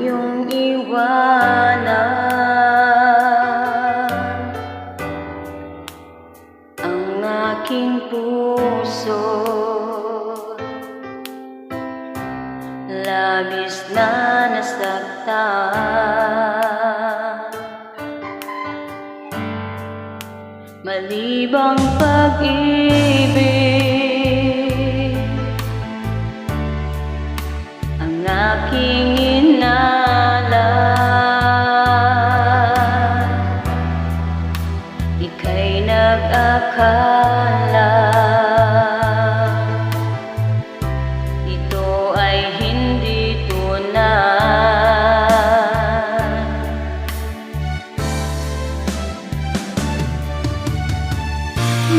iyong iwanan ang aking puso. Labis na nasaktan, malibang pag-ibig ang aking inalan. Ika'y nag-akala ito ay hindi tunay.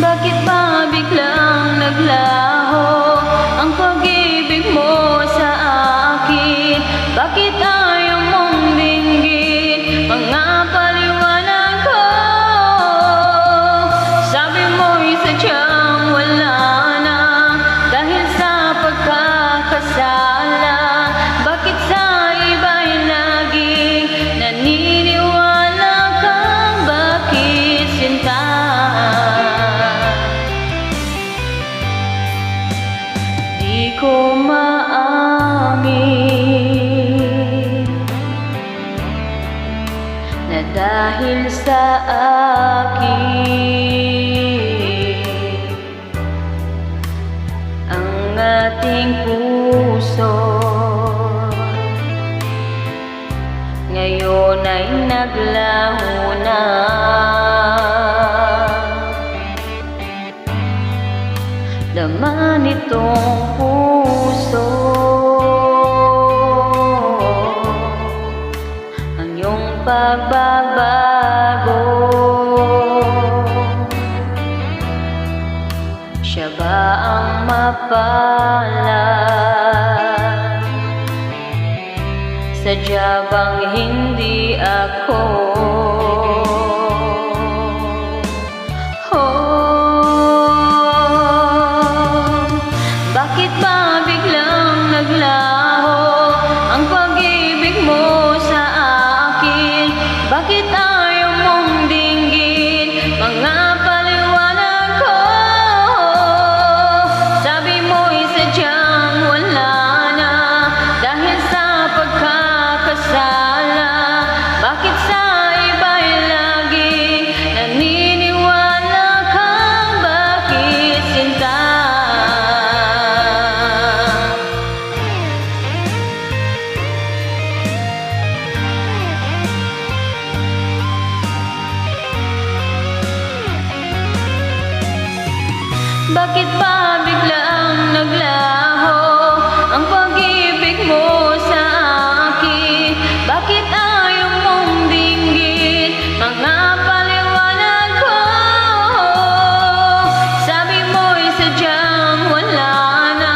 Bakit ba biglang naglaho ang pag-ibig mo sa akin? Bakit ayaw mong dinggin mga paliwanag ko? Sabi mo'y sadyang wala na dahil sa pagkakasala. Bakit sa iba'y laging naniniwala ka? Bakit sinta? Di ko maamin na dahil sa akin ang ating puso ngayon ay naglaho na. Laman itong puso ang iyong pagbabago. Siya ba ang mapalad? Sadya bang hindi ako? Bakit ba biglang naglaho ang pag-ibig mo sa akin? Bakit ayaw mong dinggin mga paliwanag ko? Sabi mo'y sadyang wala na dahil sa pagkakasala. Bakit sa iba'y laging naniniwala ka? Bakit sinta? Bakit ba biglang naglaho ang pag-ibig mo sa akin? Bakit ayaw mong dinggin mga paliwanag ko? Sabi mo'y sadyang wala na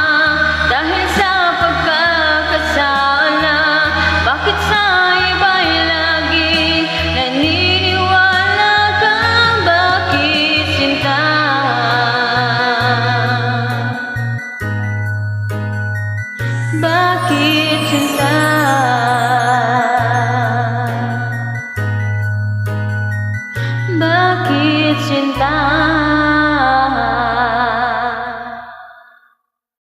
dahil sa pagkakasala. Bakit sa iba'y laging naniniwala ka? Bakit sinta? Bakit sinta? Bakit sinta?